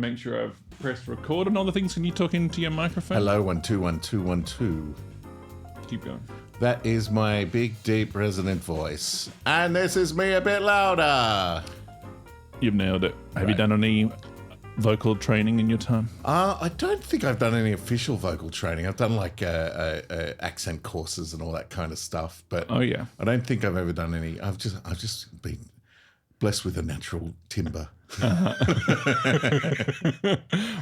Make sure I've pressed record and all the things. Can you talk into your microphone? Hello, 1 2 1 2 1 2. Keep going. That is my big, deep, resonant voice. And this is me a bit louder. You've nailed it. Have you done any vocal training in your time? I don't think I've done any official vocal training. I've done like accent courses and all that kind of stuff. But Oh, yeah. I don't think I've ever done any. I've just been blessed with a natural timbre.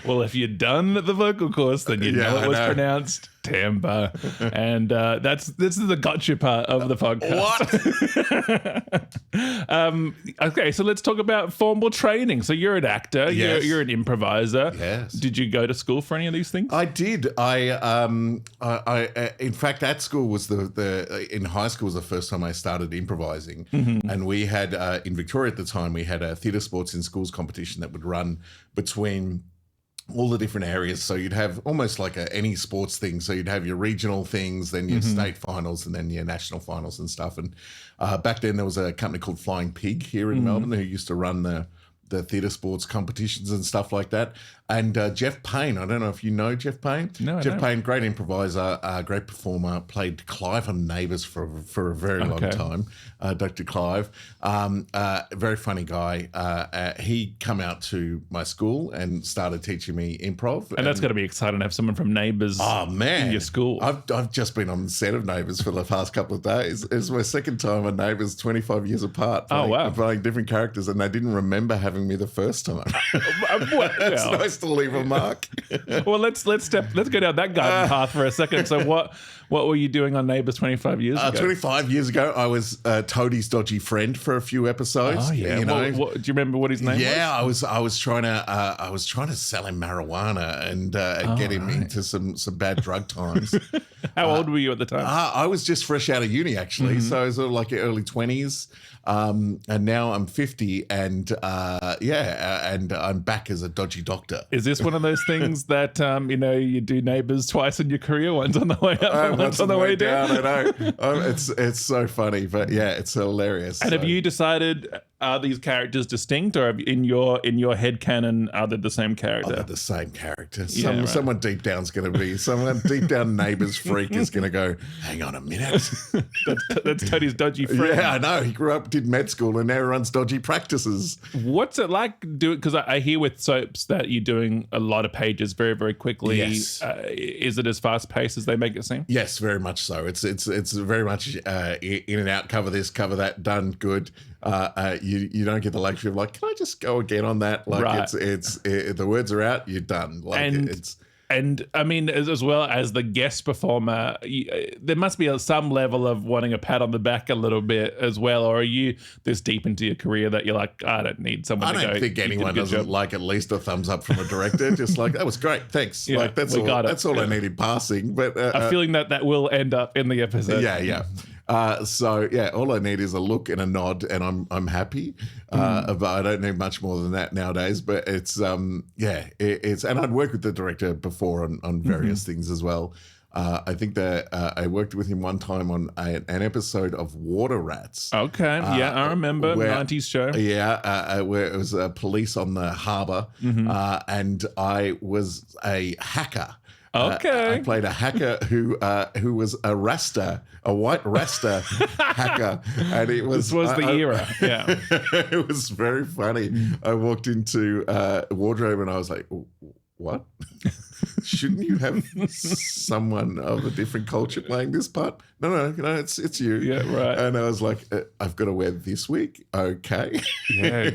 Well, if you'd done the vocal course, then you know it was pronounced timber. And this is the gotcha part of the podcast. What? Okay, so let's talk about formal training. So you're an actor. Yes. You're an improviser. Yes. Did you go to school for any of these things? I did. I in fact, at school was in high school was the first time I started improvising. Mm-hmm. And we had, in Victoria at the time, we had a theatre sports in schools competition that would run between all the different areas. So you'd have almost like any sports thing. So you'd have your regional things, then your state finals, and then your national finals and stuff. And back then there was a company called Flying Pig here in Melbourne who used to run the theatre sports competitions and stuff like that. And Jeff Payne, I don't know if you know Jeff Payne. No, Jeff Payne, great improviser, great performer, played Clive on Neighbours for a very long time. Dr. Clive, very funny guy. He come out to my school and started teaching me improv. And that's got to be exciting to have someone from Neighbours in your school. I've just been on the set of Neighbours for the past couple of days. It's my second time on Neighbours, 25 years apart. Playing different characters, and they didn't remember having me the first time. It's nice to leave a mark. Well, let's go down that garden path for a second. So what were you doing on Neighbours 25 years ago? 25 years ago, I was Toadie's dodgy friend for a few episodes. Oh yeah. You know? Do you remember what his name was? Yeah, I was trying to sell him marijuana and get him into some bad drug times. How old were you at the time? I was just fresh out of uni actually, so I was sort of like early 20s. And now I'm 50, and and I'm back as a dodgy doctor. Is this one of those things that you do Neighbours twice in your career? One's on the way up, one's on the way down. I know. It's so funny, but yeah, it's hilarious. And have you decided, are these characters distinct, or in your head canon are they the same character? They're the same character. Yeah, someone deep down's going to be someone deep down Neighbours freak is going to go, hang on a minute. That's Tony's dodgy friend. Yeah, I know. He grew up, did med school, and now runs dodgy practices. What's it like doing? Because I hear with soaps that you're doing a lot of pages very, very quickly. Yes. Is it as fast paced as they make it seem? Yes, very much so. It's very much in and out. Cover this, cover that. Done. Good. You don't get the luxury of like, can I just go again on that? Like it's the words are out. You're done. Like And I mean, as well as the guest performer, there must be some level of wanting a pat on the back a little bit as well. Or are you this deep into your career that you're like, I don't need someone to go. I don't think anyone doesn't like at least a thumbs up from a director. Just like, that was great. Thanks. Yeah, like that's all I need in passing. But a feeling that will end up in the episode. Yeah. So yeah, all I need is a look and a nod, and I'm happy. But I don't need much more than that nowadays. But it's it's and I'd worked with the director before on various things as well. I think that I worked with him one time on an episode of Water Rats. Okay, I remember 90s show. Yeah, where it was police on the harbour, and I was a hacker. Okay. I played a hacker who was a white Rasta hacker, and it was. This was the era. Yeah, it was very funny. I walked into wardrobe and I was like, "What? Shouldn't you have someone of a different culture playing this part?" No, it's you. Yeah, right. And I was like, I've got to wear this wig. Okay. Yeah,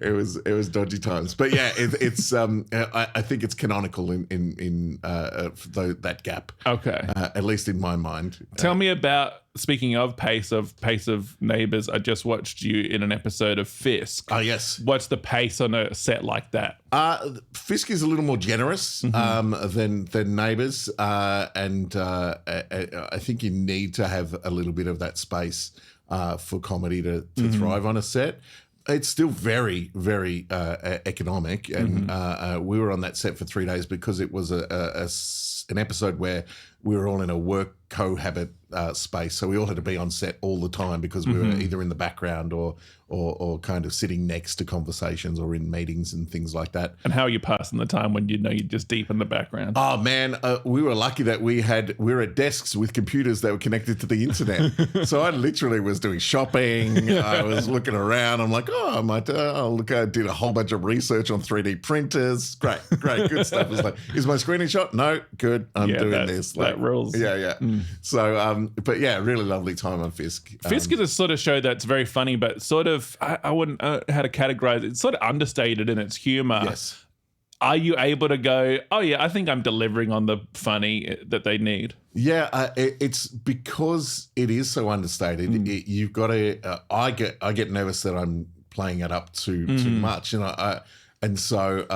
it was dodgy times, but yeah, it's I think it's canonical in that gap. Okay. At least in my mind. Tell me about, speaking of pace of Neighbours, I just watched you in an episode of Fisk. Oh yes. What's the pace on a set like that? Fisk is a little more generous than Neighbours, and I think you need to have a little bit of that space for comedy to thrive on a set. It's still very, very economic, and we were on that set for 3 days because it was an episode where we were all in a work cohabit space, so we all had to be on set all the time because we were either in the background or kind of sitting next to conversations or in meetings and things like that. And how are you passing the time when you're just deep in the background? Oh man, we were lucky that we were at desks with computers that were connected to the internet. So I literally was doing shopping. I was looking around. I'm like, oh, I might look. I did a whole bunch of research on 3D printers. Great, good stuff. It's like, is my screen in shot? No, good. I'm doing this. Like, that rules. Yeah. So, but yeah, really lovely time on Fisk. Fisk is a sort of show that's very funny, but sort of, I wouldn't how to categorize it. It's sort of understated in its humor. Yes. Are you able to go, oh yeah, I think I'm delivering on the funny that they need? Yeah, it's because it is so understated. You've got to. I get nervous that I'm playing it up too much, and so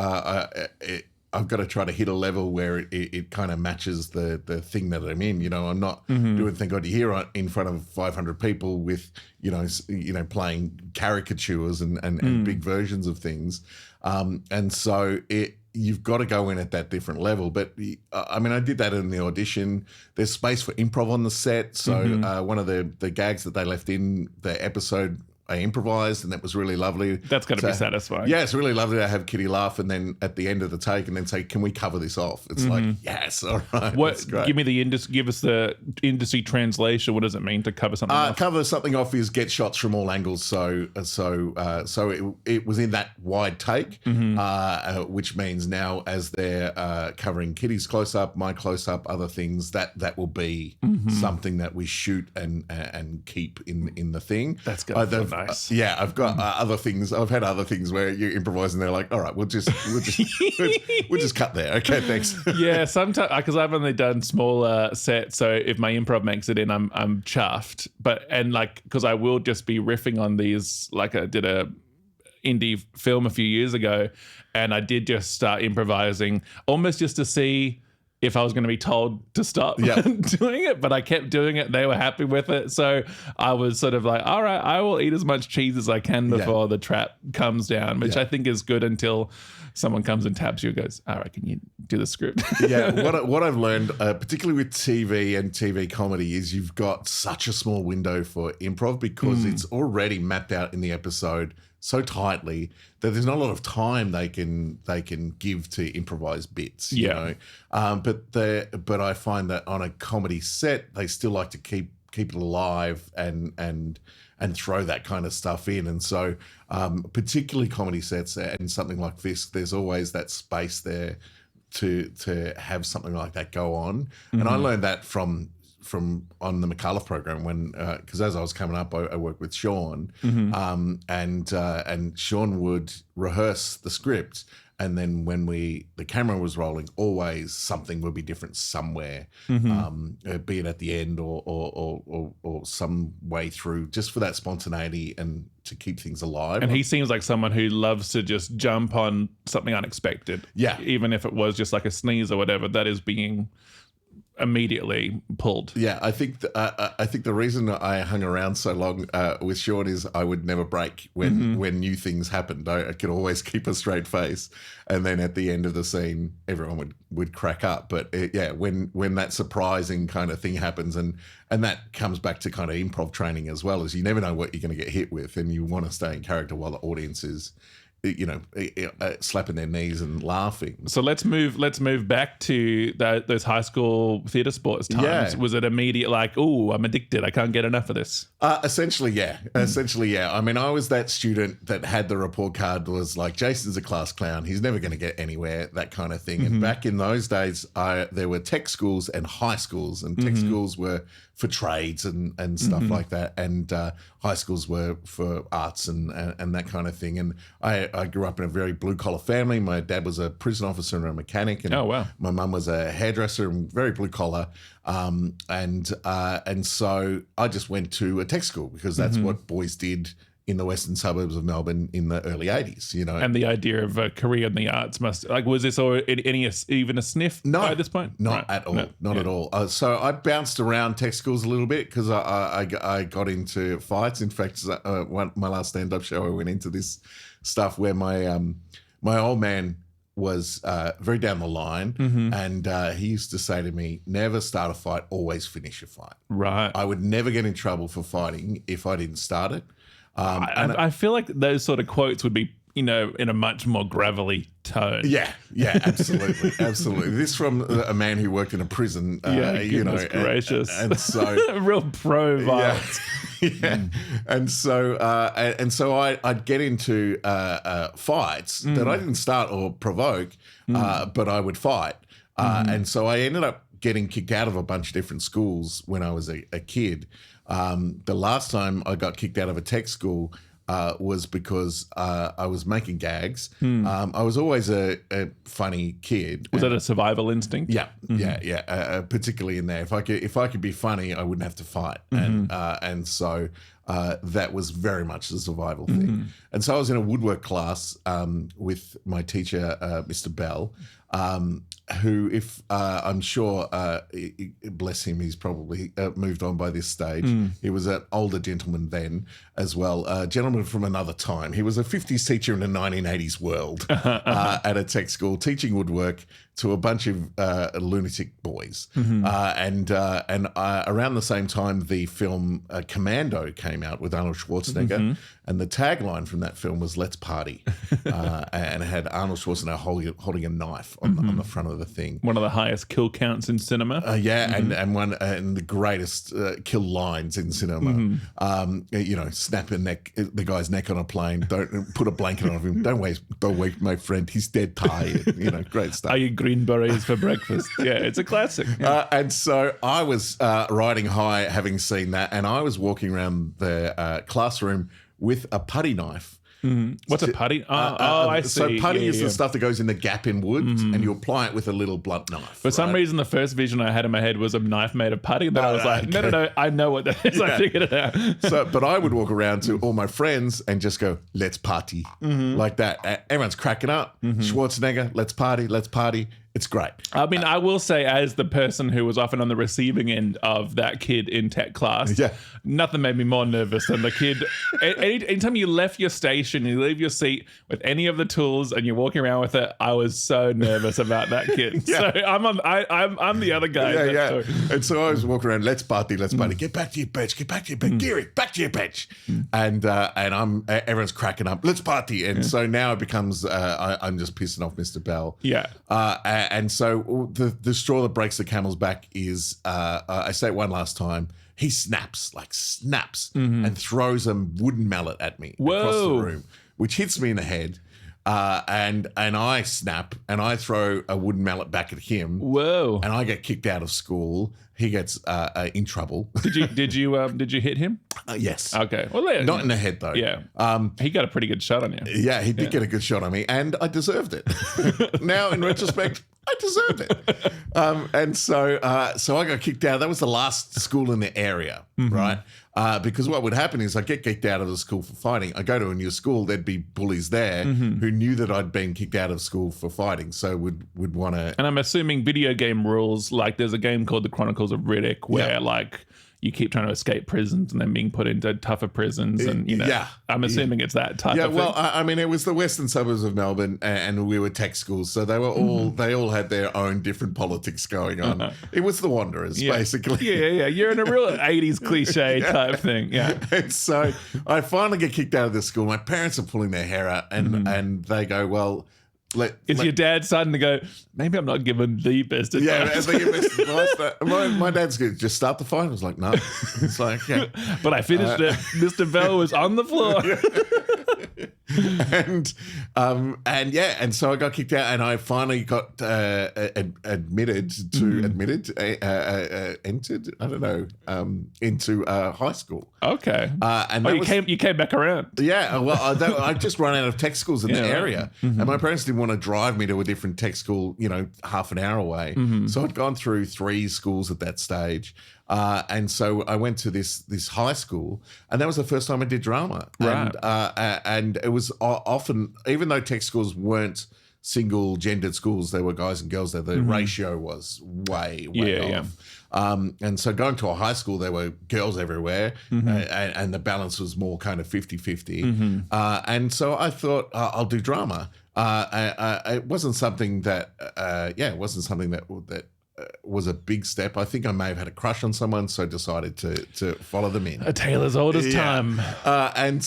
I've got to try to hit a level where it kind of matches the thing that I'm in. I'm not doing Thank God You're Here in front of 500 people with playing caricatures and big versions of things. And so you've got to go in at that different level. But I mean, I did that in the audition. There's space for improv on the set. So one of the gags that they left in the episode, I improvised, and that was really lovely. That's got to be satisfying. Yeah, it's really lovely to have Kitty laugh, and then at the end of the take, and then say, "Can we cover this off?" It's like, yes, all right. That's great. Give us the industry translation. What does it mean to cover something off? Cover something off is get shots from all angles. So it was in that wide take, which means now as they're covering Kitty's close up, my close up, other things that will be something that we shoot and keep in the thing. That's good. Nice. Yeah, I've got other things. I've had other things where you improvise and they're like, "All right, we'll just cut there." Okay, thanks. Yeah, sometimes because I've only done smaller sets, so if my improv makes it in, I'm chuffed. But because I will just be riffing on these. Like I did a indie film a few years ago, and I did just start improvising almost just to see if I was going to be told to stop doing it, but I kept doing it. They were happy with it. So I was sort of like, all right, I will eat as much cheese as I can before the trap comes down, which I think is good until someone comes and taps you and goes, all right, can you do the script? Yeah, what I've learned, particularly with TV and TV comedy, is you've got such a small window for improv because it's already mapped out in the episode so tightly that there's not a lot of time they can give to improvise bits. You know? But I find that on a comedy set they still like to keep it alive and throw that kind of stuff in. And so particularly comedy sets and something like Fisk, there's always that space there to have something like that go on. And I learned that from on the McAuliffe program when because as I was coming up I worked with Sean and Sean would rehearse the script, and then when the camera was rolling, always something would be different somewhere, be it at the end or some way through, just for that spontaneity and to keep things alive. And he seems like someone who loves to just jump on something unexpected. Yeah, even if it was just like a sneeze or whatever, that is being immediately pulled. Yeah, I think the reason I hung around so long with Sean is I would never break when new things happened. I could always keep a straight face, and then at the end of the scene, everyone would crack up. But when that surprising kind of thing happens, and that comes back to kind of improv training as well, is you never know what you're going to get hit with, and you want to stay in character while the audience is slapping their knees and laughing. So let's move back to those high school theatre sports times. Yeah. Was it immediate like, oh, I'm addicted, I can't get enough of this? Essentially, yeah. I mean, I was that student that had the report card was like, Jason's a class clown, he's never going to get anywhere, that kind of thing. And back in those days, there were tech schools and high schools, and tech schools were for trades and stuff like that, and high schools were for arts and that kind of thing. And I grew up in a very blue collar family. My dad was a prison officer and a mechanic, and my mum was a hairdresser and very blue collar. And so I just went to a tech school because that's what boys did in the western suburbs of Melbourne in the early 80s, And the idea of a career in the arts was this even a sniff by this point? Not at all. Not at all. So I bounced around tech schools a little bit because I got into fights. In fact, my last stand-up show, I went into this stuff where my old man was very down the line, and he used to say to me, "Never start a fight, always finish a fight." Right. I would never get in trouble for fighting if I didn't start it. I feel like those sort of quotes would be, in a much more gravelly tone. Yeah, absolutely, absolutely. This from a man who worked in a prison. Goodness gracious, and so real pro violence. And so I'd get into fights that I didn't start or provoke, but I would fight, and so I ended up getting kicked out of a bunch of different schools when I was a kid. The last time I got kicked out of a tech school was because I was making gags. I was always a funny kid. Was that a survival instinct? Yeah, particularly in there. If I could be funny, I wouldn't have to fight, and so that was very much the survival thing. And so I was in a woodwork class with my teacher, Mr. Bell. Who, if I'm sure, bless him, he's probably moved on by this stage. He was an older gentleman then as well, a gentleman from another time. He was a 50s teacher in a 1980s world at a tech school, teaching woodwork to a bunch of lunatic boys. And around the same time, the film Commando came out with Arnold Schwarzenegger, and the tagline from that film was "Let's Party," and it had Arnold Schwarzenegger holding a knife on the front of the thing. One of the highest kill counts in cinema. And the greatest kill lines in cinema. Snap the guy's neck on a plane. Don't put a blanket on him. Don't wake my friend. He's dead tired. Great stuff. Are you green berets for breakfast? Yeah, it's a classic. And so I was riding high, having seen that, and I was walking around the classroom with a putty knife. What's a putty? I see. So putty is the stuff that goes in the gap in wood, and you apply it with a little blunt knife. For some reason, the first vision I had in my head was a knife made of putty. And then I was like, no, I know what that is. I figured it out. But I would walk around to all my friends and just go, "Let's party," like that. Everyone's cracking up. Schwarzenegger, let's party. It's great. I mean, I will say, as the person who was often on the receiving end of that kid in tech class, nothing made me more nervous than the kid. Anytime you left your station, you leave your seat with any of the tools and you're walking around with it, I was so nervous about that kid. So I'm the other guy. And so I was walking around, let's party. Get back to your bench. Geary, back to your bench. And everyone's cracking up. Let's party. And so now it becomes I'm just pissing off Mr. Bell. And so the straw that breaks the camel's back is, I say it one last time, he snaps and throws a wooden mallet at me across the room, which hits me in the head. And I snap and I throw a wooden mallet back at him. Whoa! And I get kicked out of school. He gets in trouble. Did you hit him? Yes. Okay. Well, not in the head though. Yeah. He got a pretty good shot on you. Yeah, he did get a good shot on me, and I deserved it. Now, in retrospect, I deserved it. And so I got kicked out. That was the last school in the area, right? Because what would happen is I get kicked out of the school for fighting. I go to a new school, there'd be bullies there who knew that I'd been kicked out of school for fighting, so would want to. And I'm assuming video game rules, like there's a game called The Chronicles of Riddick where like you keep trying to escape prisons and then being put into tougher prisons, and I'm assuming it's that type of thing. Well, I mean, it was the western suburbs of Melbourne, and we were tech schools, so they were all they all had their own different politics going on. It was the Wanderers, basically. Yeah. You're in a real 80s cliche type thing. Yeah. And so I finally get kicked out of the school. My parents are pulling their hair out, and they go, well. Is your dad starting to go, maybe I'm not giving the best advice? Yeah, I think best advice. My dad's going to just start the fight. I was like, no. It's like, But I finished it. Mr. Bell was on the floor. And so I got kicked out, and I finally got entered. I don't know, into high school. Okay. And you came back around. Yeah. Well, I just run out of tech schools in the area, and my parents didn't want to drive me to a different tech school, half an hour away. So I'd gone through 3 schools at that stage. And so I went to this high school, and that was the first time I did drama. Right. And it was often, even though tech schools weren't single gendered schools, there were guys and girls there. The ratio was way off. And so going to a high school, there were girls everywhere, and the balance was more kind of 50-50. And so I thought, I'll do drama. It wasn't something that, it wasn't something that was a big step. I think I may have had a crush on someone, so I decided to follow them in. A tale as old as time. And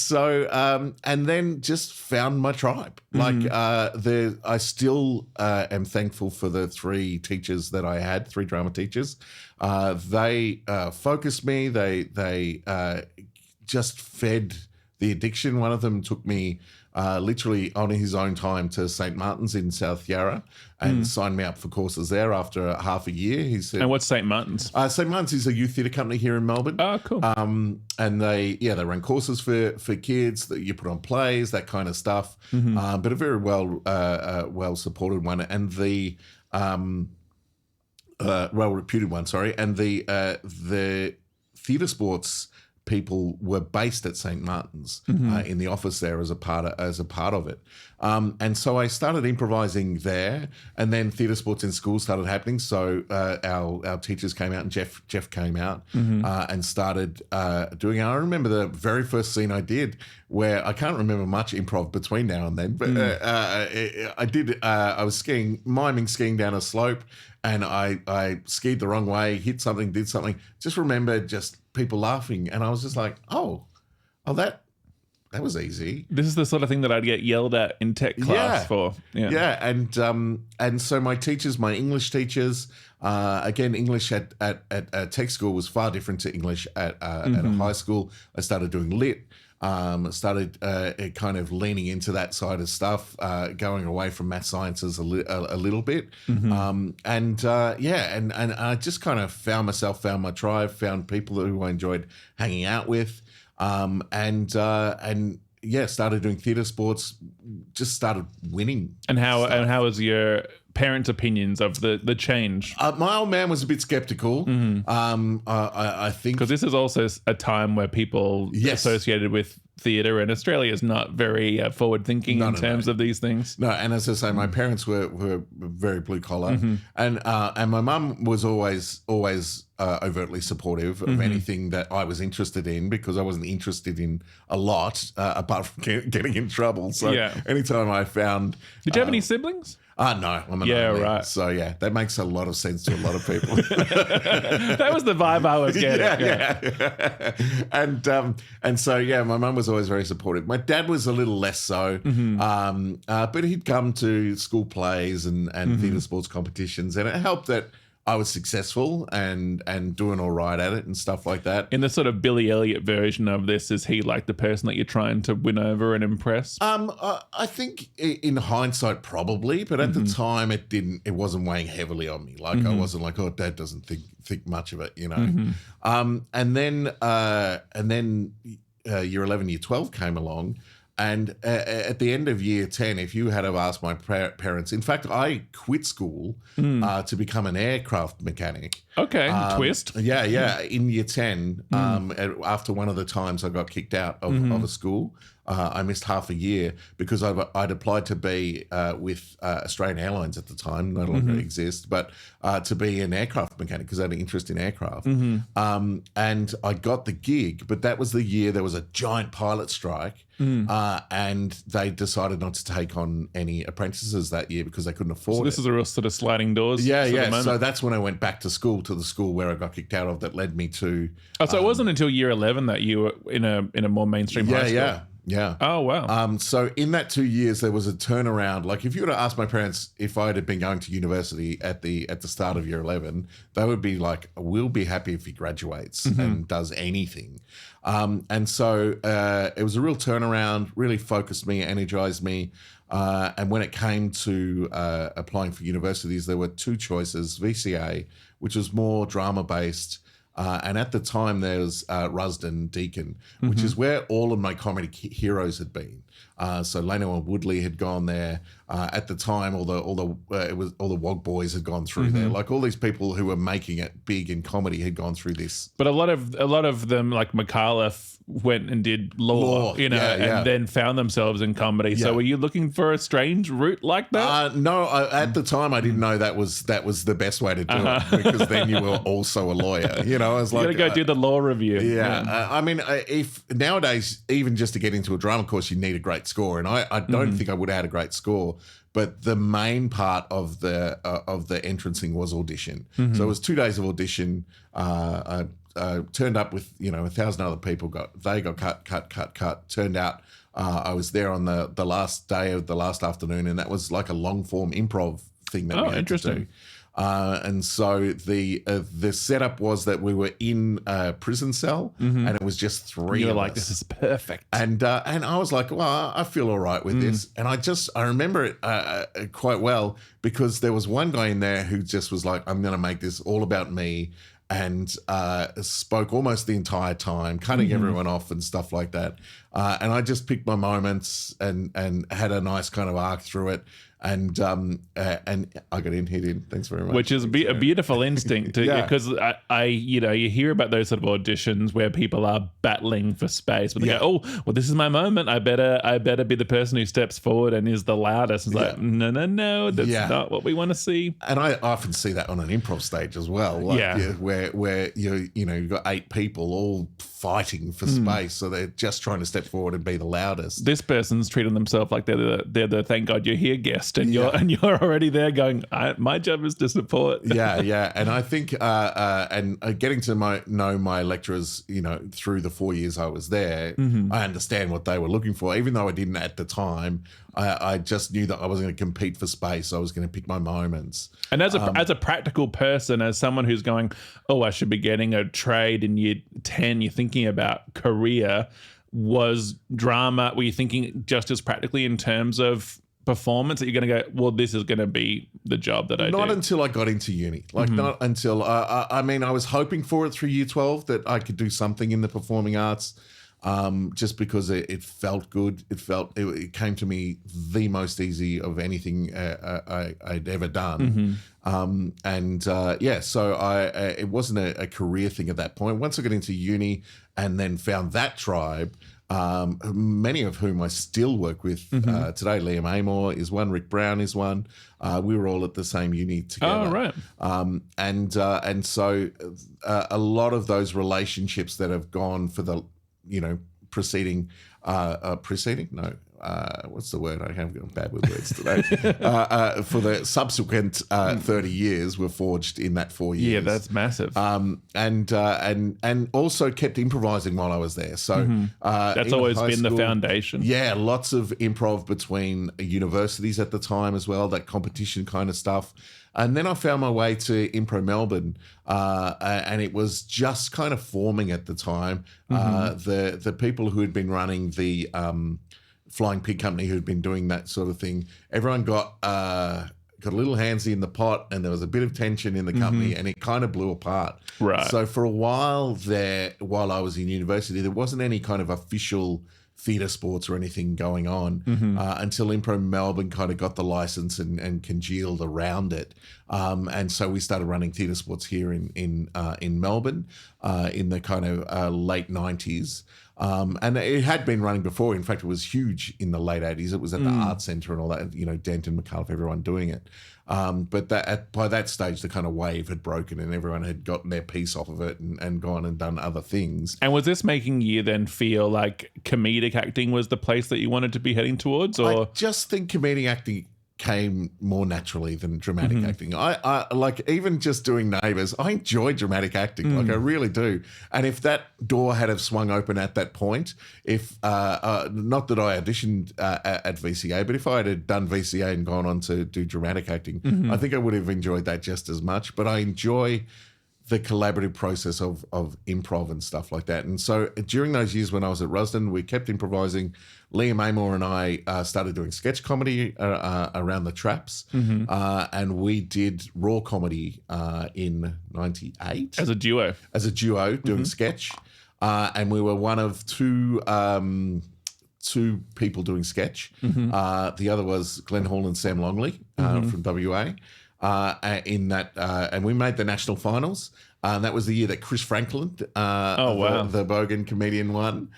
then just found my tribe. I still am thankful for the three teachers that I had, three drama teachers. They focused me. They just fed the addiction. One of them took me literally on his own time to St. Martin's in South Yarra and signed me up for courses there after half a year. He said, and what's St. Martin's? St. Martin's is a youth theatre company here in Melbourne. Oh, cool. And they run courses for kids that you put on plays, that kind of stuff. But a very well supported one, and the well reputed one. Sorry, and the theatre sports people were based at St. Martin's in the office there as a part of it. And so I started improvising there, and then theatre sports in school started happening. So our teachers came out, and Jeff came out and started doing it. I remember the very first scene I did, where I can't remember much improv between now and then, but I was miming skiing down a slope, and I skied the wrong way, hit something, did something. Just remember people laughing, and I was just like, oh, that was easy. This is the sort of thing that I'd get yelled at in tech class for. Yeah, and so my teachers, my English teachers, again, English at tech school was far different to English at a high school. I started doing lit. Started kind of leaning into that side of stuff, going away from math sciences a little bit, and I just kind of found my tribe, found people who I enjoyed hanging out with, started doing theatre sports, just started winning. And how was your parents' opinions of the change? My old man was a bit skeptical. I think because this is also a time where people associated with theatre in Australia is not very forward thinking in terms of these things. No, and as I say, my parents were very blue collar, and my mum was always overtly supportive of anything that I was interested in, because I wasn't interested in a lot apart from getting in trouble. So anytime I found, did you have any siblings? No, I'm an only. Right. So that makes a lot of sense to a lot of people. That was the vibe I was getting. Yeah. And so my mum was always very supportive. My dad was a little less so, but he'd come to school plays and theatre sports competitions, and it helped that I was successful and doing all right at it and stuff like that. In the sort of Billy Elliot version of this, is he like the person that you're trying to win over and impress? I think in hindsight probably, but at the time it wasn't weighing heavily on me. Like I wasn't like, oh, Dad doesn't think much of it, you know. And then year 11, year 12 came along. And at the end of year 10, if you had have asked my parents, in fact, I quit school to become an aircraft mechanic. Okay, twist. Yeah. In year 10, after one of the times I got kicked out of a school, I missed half a year because I'd applied to be with Australian Airlines at the time, no longer exist, but to be an aircraft mechanic because I had an interest in aircraft. And I got the gig, but that was the year there was a giant pilot strike. And they decided not to take on any apprentices that year because they couldn't afford it. So this is a real sort of sliding doors. Yeah. So that's when I went back to school, to the school where I got kicked out of, that led me to. Oh, so it wasn't until year 11 that you were in a more mainstream high school. Yeah. Oh, wow. So in that 2 years, there was a turnaround. Like if you were to ask my parents if I had been going to university at the start of year 11, they would be like, we'll be happy if he graduates and does anything. And so it was a real turnaround, really focused me, energized me. And when it came to applying for universities, there were two choices: VCA, which was more drama-based, and at the time there was Rusden Deakin, which is where all of my comedy heroes had been. So Leno and Woodley had gone there. At the time, all the Wog Boys had gone through there. Like all these people who were making it big in comedy had gone through this. But a lot of them, like McAuliffe, went and did law, and then found themselves in comedy. So were you looking for a strange route like that? No, at the time I didn't know that was the best way to do it, because then you were also a lawyer, know, I was You like, got to go do the law review. yeah. I mean, if nowadays, even just to get into a drama course, you need a great score. And I don't think I would have had a great score. But the main part of the entrancing was audition. So it was 2 days of audition. Turned up with 1,000 other people. They got cut. Turned out I was there on the last day of the last afternoon, and that was like a long form improv thing that we had to do. And so the setup was that we were in a prison cell, and it was just three. You're of like, us. this is perfect. And I was like, well, I feel all right with this. And I remember it quite well because there was one guy in there who just was like, I'm going to make this all about me, and spoke almost the entire time, cutting everyone off and stuff like that. And I just picked my moments and had a nice kind of arc through it. And I got hit in. Thanks very much. Which is a beautiful instinct, because I you hear about those sort of auditions where people are battling for space, but they go, oh, well, this is my moment. I better be the person who steps forward and is the loudest. It's like, no, that's not what we want to see. And I often see that on an improv stage as well. Like, where you've got 8 people all fighting for space, so they're just trying to step forward and be the loudest. This person's treating themselves like they're the thank God you're here guest. And you're already there going, my job is to support. Yeah. And I think getting to know my lecturers, through the 4 years I was there, I understand what they were looking for, even though I didn't at the time. I just knew that I wasn't going to compete for space. I was going to pick my moments. And as a practical person, as someone who's going, oh, I should be getting a trade in year 10, you're thinking about career. Was drama, were you thinking just as practically in terms of performance that you're going to go, well, this is going to be the job that I do? Not until I got into uni. Not until, I mean, I was hoping for it through year 12 that I could do something in the performing arts, just because it felt good. It came to me the most easy of anything I'd ever done. So it wasn't a career thing at that point. Once I got into uni and then found that tribe, many of whom I still work with today. Liam Amor is one, Rick Brown is one. We were all at the same uni together. Oh, right. And so a lot of those relationships that have gone for the, preceding? No. What's the word? I have gone bad with words today. For the subsequent 30 years were forged in that 4 years. Yeah, that's massive. And also kept improvising while I was there. So that's always been the foundation. Yeah, lots of improv between universities at the time as well, that competition kind of stuff. And then I found my way to Impro Melbourne, and it was just kind of forming at the time. The people who had been running the Flying Pig Company, who'd been doing that sort of thing, everyone got a little handsy in the pot, and there was a bit of tension in the company, and it kind of blew apart. Right. So for a while there, while I was in university, there wasn't any kind of official theatre sports or anything going on until Impro Melbourne kind of got the license and congealed around it. And so we started running theatre sports here in Melbourne in the kind of late 90s. And it had been running before. In fact, it was huge in the late 80s. It was at the Arts Centre and all that, Denton, McAuliffe, everyone doing it. But by that stage, the kind of wave had broken and everyone had gotten their piece off of it and gone and done other things. And was this making you then feel like comedic acting was the place that you wanted to be heading towards? Or I just think comedic acting came more naturally than dramatic acting. I like, even just doing Neighbours, I enjoy dramatic acting, like I really do. And if that door had have swung open at that point, if not that I auditioned at VCA, but if I had done VCA and gone on to do dramatic acting, I think I would have enjoyed that just as much. But I enjoy the collaborative process of improv and stuff like that. And so during those years when I was at Rusden, we kept improvising. Liam Amor and I started doing sketch comedy around the traps, and we did raw comedy in 98. as a duo? As a duo, doing sketch. And we were one of two people doing sketch. The other was Glenn Hall and Sam Longley from WA. In that, and we made the national finals. And that was the year that Chris Franklin, the Bogan comedian, won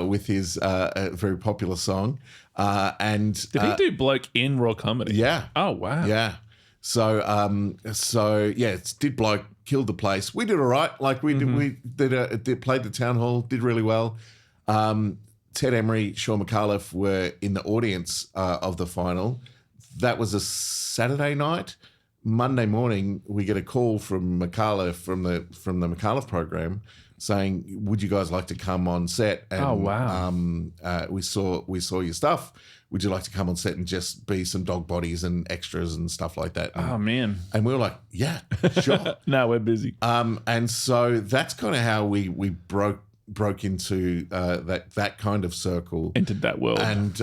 with his very popular song. And Did he do bloke in raw comedy? Yeah. Oh, wow. Yeah. So, it did bloke killed the place. We did all right. Like we played the town hall, did really well. Ted Emery, Sean McAuliffe were in the audience of the final. That was a Saturday night. Monday morning, we get a call from McAuliffe from the McAuliffe program saying, "Would you guys like to come on set?" And, oh wow! We saw your stuff. Would you like to come on set and just be some dog bodies and extras and stuff like that? And, oh man! And we were like, "Yeah, sure." No, we're busy. And so that's kind of how we broke into that kind of circle, entered that world, and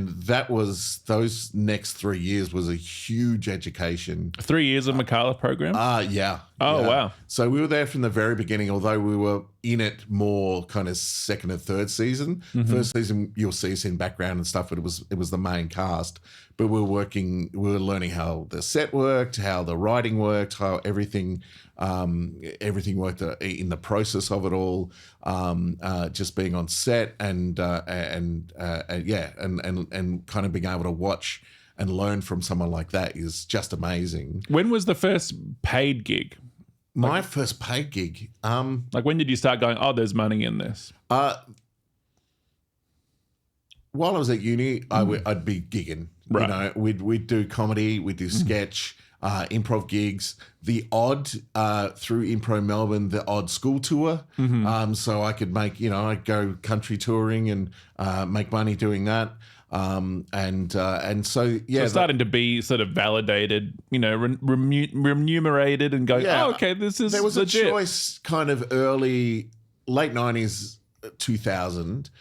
that was those next 3 years was a huge education. 3 years of McAuliffe program. Yeah. Oh yeah. wow! So we were there from the very beginning, although we were in it more kind of second and third season. First season you'll see us in background and stuff, but it was the main cast. But we were learning how the set worked, how the writing worked, how everything worked in the process of it all. Just being on set and kind of being able to watch and learn from someone like that is just amazing. When was the first paid gig? My first paid gig. Like when did you start going, oh, there's money in this? While I was at uni, I'd be gigging. Right. You know, we'd do comedy, we'd do sketch, improv gigs, the odd through Impro Melbourne, the odd school tour. So I could make, I'd go country touring and make money doing that. And so yeah, so starting to be sort of validated, remunerated and going, oh, okay, this is there was legit. A choice kind of late 90s, 2000,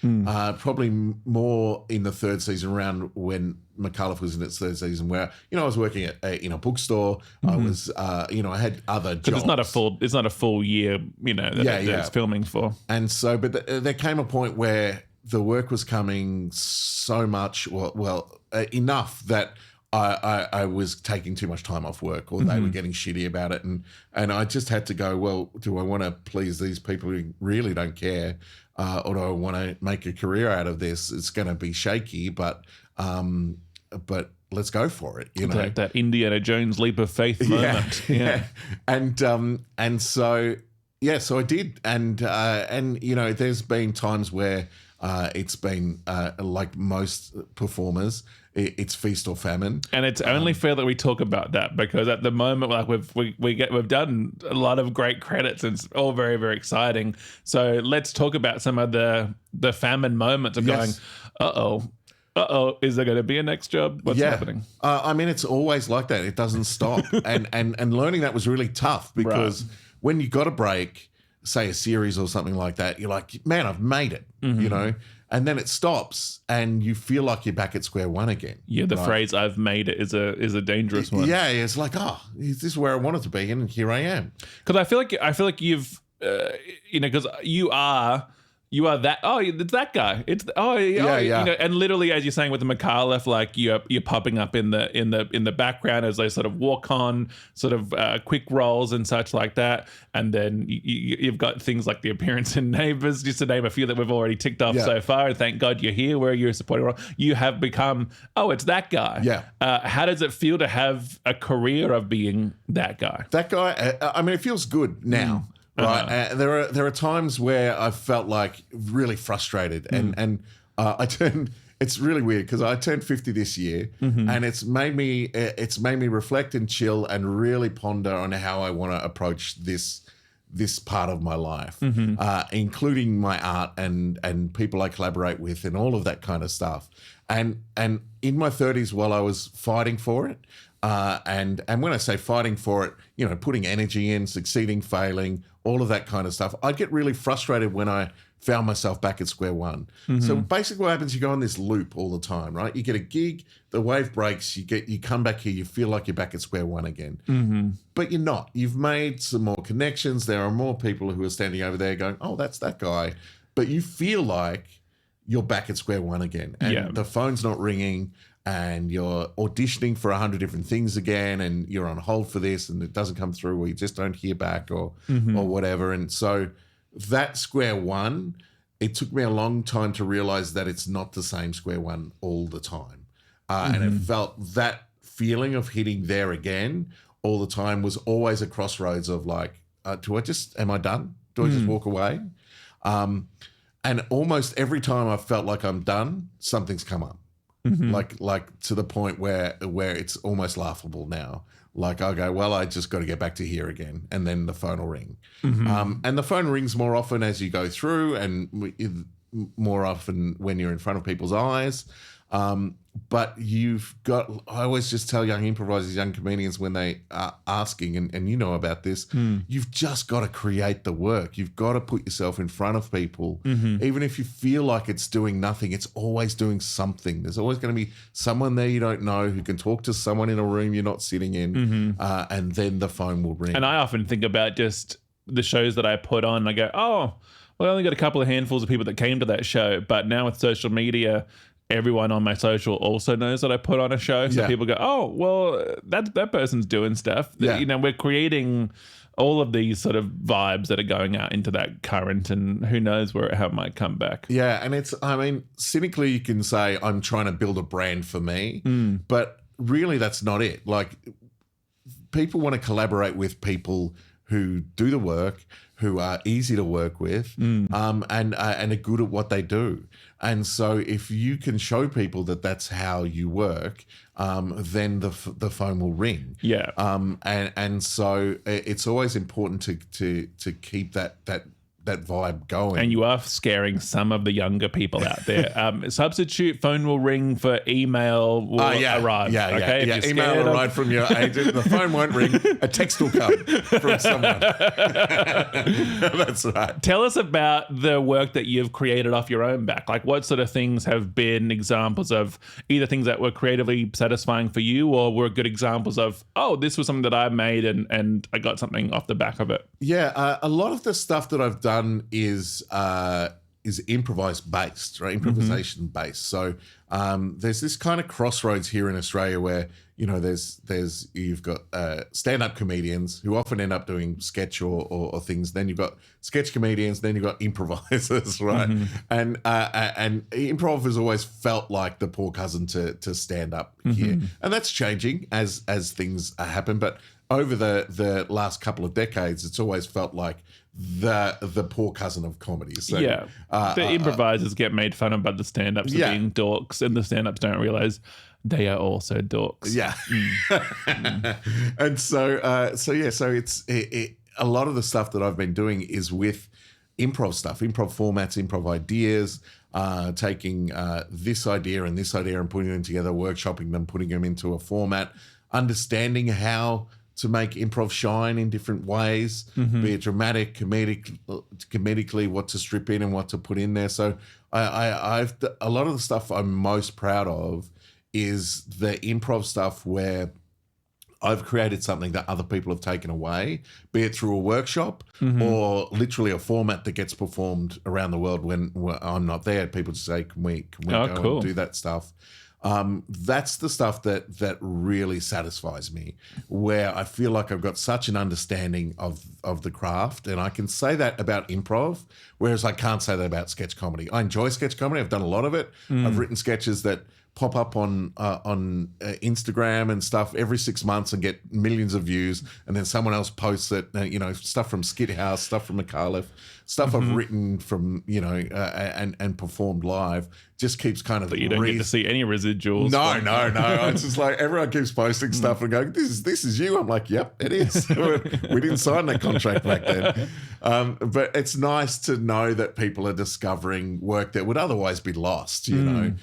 probably more in the third season around when McAuliffe was in its third season, where I was working in a bookstore. I was I had other jobs. It's not a full year, that it's filming for. And so, but there came a point where the work was coming so much, enough that I was taking too much time off work, or they were getting shitty about it, and I just had to go, well, do I want to please these people who really don't care, or do I want to make a career out of this? It's going to be shaky, but let's go for it. That Indiana Jones leap of faith moment. Yeah. And so I did, and there's been times where it's been like most performers, it's feast or famine, and it's only fair that we talk about that, because at the moment, like we've done a lot of great credits, and it's all very, very exciting. So let's talk about some of the famine moments of going, is there going to be a next job? What's happening? I mean, it's always like that. It doesn't stop, and learning that was really tough, because when you got a break, say a series or something like that, you're like, man, I've made it, and then it stops and you feel like you're back at square one again. Yeah, the phrase "I've made it" is a dangerous one. Yeah, it's like, is this where I wanted to be? And here I am. Because I feel like you've because you are that. Oh, it's that guy. It's and literally, as you're saying with the McAuliffe, like you're popping up in the background as they sort of walk on, sort of quick roles and such like that. And then you've got things like the appearance in Neighbours, just to name a few that we've already ticked off so far. And thank God you're here, where you're a supporting role. You have become, it's that guy. Yeah. How does it feel to have a career of being that guy? That guy. I mean, it feels good now. Right. There are times where I felt like really frustrated, and I turned. It's really weird because I turned 50 this year, and it's made me reflect and chill and really ponder on how I want to approach this part of my life, including my art and people I collaborate with and all of that kind of stuff. And in my 30s, while I was fighting for it, and when I say fighting for it, putting energy in, succeeding, failing, all of that kind of stuff, I'd get really frustrated when I found myself back at square one. So basically what happens, you go on this loop all the time, right? You get a gig, the wave breaks, you come back here, you feel like you're back at square one again. But you're not. You've made some more connections. There are more people who are standing over there going, oh, that's that guy. But you feel like you're back at square one again. And the phone's not ringing, and you're auditioning for 100 different things again, and you're on hold for this, and it doesn't come through, or you just don't hear back, or whatever. And so that square one, it took me a long time to realize that it's not the same square one all the time. And it felt that feeling of hitting there again all the time was always a crossroads of like, am I done? Do I just walk away? And almost every time I felt like I'm done, something's come up. Like to the point where it's almost laughable now. Like I go, well, I just got to get back to here again, and then the phone will ring. And the phone rings more often as you go through, and more often when you're in front of people's eyes. But I always just tell young improvisers, young comedians when they are asking, and you know about this, you've just got to create the work. You've got to put yourself in front of people. Even if you feel like it's doing nothing, it's always doing something. There's always going to be someone there you don't know who can talk to someone in a room you're not sitting in, and then the phone will ring. And I often think about just the shows that I put on. I go, oh, well, I only got a couple of handfuls of people that came to that show, but now with social media, everyone on my social also knows that I put on a show. So people go, oh, well, that person's doing stuff. Yeah. You know, we're creating all of these sort of vibes that are going out into that current, and who knows how it might come back. Yeah, and cynically you can say I'm trying to build a brand for me, but really that's not it. Like, people want to collaborate with people who do the work, who are easy to work with, and are good at what they do. And so if you can show people that that's how you work, then the phone will ring. Yeah. And so it's always important to keep that vibe going. And you are scaring some of the younger people out there. Substitute phone will ring for email will arrive. Yeah, okay? yeah. Email will arrive from your agent. The phone won't ring. A text will come from someone. That's right. Tell us about the work that you've created off your own back. Like, what sort of things have been examples of either things that were creatively satisfying for you, or were good examples of, oh, this was something that I made and I got something off the back of it? Yeah, a lot of the stuff that I've done is improvisation based. So there's this kind of crossroads here in Australia where, you know, you've got stand-up comedians who often end up doing sketch or things. Then you've got sketch comedians. Then you've got improvisers, right? And improv has always felt like the poor cousin to stand up here, and that's changing as things happen. But over the last couple of decades, it's always felt like the poor cousin of comedy. So, the improvisers get made fun of by the stand-ups of being dorks, and the stand-ups don't realize they are also dorks. Yeah. And so it's a lot of the stuff that I've been doing is with improv stuff, improv formats, improv ideas, taking this idea and putting them together, workshopping them, putting them into a format, understanding how to make improv shine in different ways, be it dramatic, comedically, what to strip in and what to put in there. So I've a lot of the stuff I'm most proud of is the improv stuff where I've created something that other people have taken away, be it through a workshop or literally a format that gets performed around the world when I'm not there. People just say, can we go and do that stuff? That's the stuff that really satisfies me, where I feel like I've got such an understanding of the craft, and I can say that about improv, whereas I can't say that about sketch comedy. I enjoy sketch comedy. I've done a lot of it. I've written sketches that pop up on Instagram and stuff every 6 months and get millions of views, and then someone else posts it. Stuff from Skithouse, stuff from McAuliffe, stuff I've written from and performed live. Just keeps kind of. But you don't get to see any residuals. No. It's just like everyone keeps posting stuff and going, "This is you." I'm like, "Yep, it is." We didn't sign that contract back then. But it's nice to know that people are discovering work that would otherwise be lost. You know.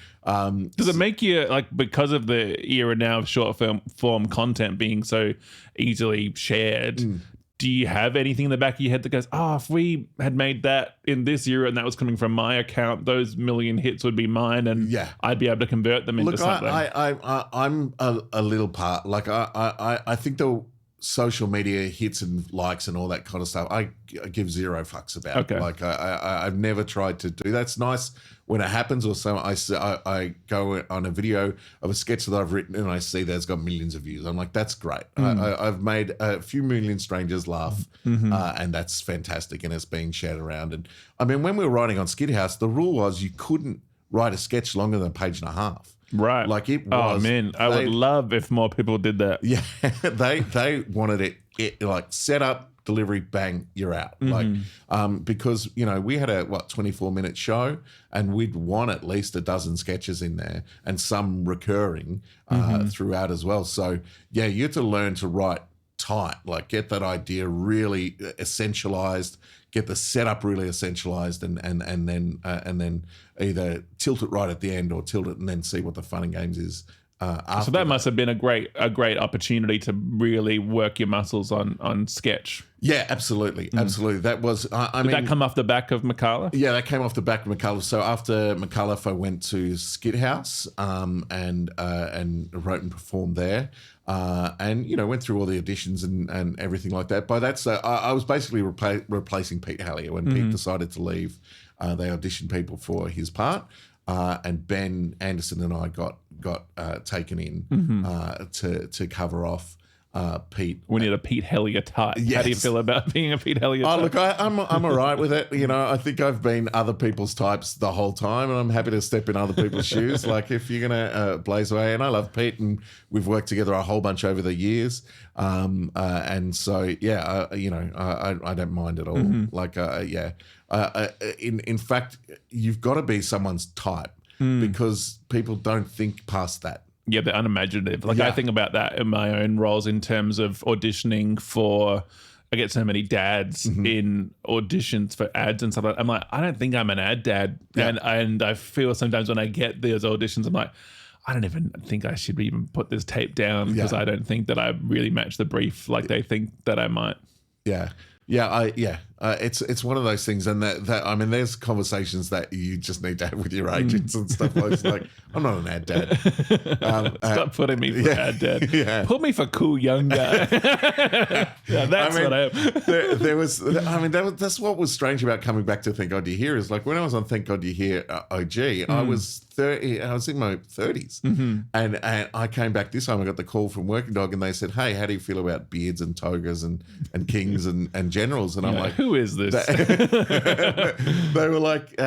Does it make you, like, because of the era now of short form content being so easily shared, do you have anything in the back of your head that goes, oh, if we had made that in this era and that was coming from my account, those million hits would be mine and I'd be able to convert them into something? I'm a little part. Like, I think the social media hits and likes and all that kind of stuff, I give zero fucks about. Okay. Like, I've never tried to do that. It's nice when it happens, or so I go on a video of a sketch that I've written and I see that it's got millions of views. I'm like, that's great. I've made a few million strangers laugh, and that's fantastic, and it's being shared around. And I mean, when we were writing on Skithouse, the rule was you couldn't write a sketch longer than a page and a half. Right. Like it was. Oh man, I would love if more people did that. Yeah, they wanted it like set up, delivery, bang, you're out. Like, because we had a 24-minute show, and we'd want at least a dozen sketches in there, and some recurring throughout as well. So yeah, you have to learn to write tight, like get that idea really essentialized, get the setup really essentialized, and then either tilt it right at the end or tilt it and then see what the fun and games is. So that must have been a great opportunity to really work your muscles on sketch. Yeah, absolutely. That was. I mean, did that come off the back of McAuliffe? Yeah, that came off the back of McAuliffe. So after McAuliffe, I went to Skithouse and wrote and performed there, and went through all the auditions and everything like that. By that, so I was basically replacing Pete Hallier when Pete decided to leave. They auditioned people for his part. And Ben Anderson and I got taken in to cover off Pete. We need a Pete Hallier type. Yes. How do you feel about being a Pete Hallier type? Oh, look, I'm all right with it. I think I've been other people's types the whole time, and I'm happy to step in other people's shoes. Like if you're gonna blaze away, and I love Pete, and we've worked together a whole bunch over the years, and so yeah, I don't mind at all. Like in fact, you've got to be someone's type because people don't think past that. Yeah, they're unimaginative. Like I think about that in my own roles in terms of auditioning for. I get so many dads in auditions for ads and stuff like that. I'm like, I don't think I'm an ad dad, and I feel sometimes when I get those auditions, I'm like, I don't even think I should even put this tape down because I don't think that I really match the brief like they think that I might. Yeah. It's one of those things, and that I mean, there's conversations that you just need to have with your agents and stuff like I'm not an ad dad. Stop putting me for ad dad. Yeah. Put me for cool young guy. That's what I am. That's what was strange about coming back to Thank God You're Here is like when I was on Thank God You're Here OG, I was 30. I was in my 30s, and I came back this time. I got the call from Working Dog, and they said, "Hey, how do you feel about beards and togas and kings and generals?" And I'm like, who is this? They were like,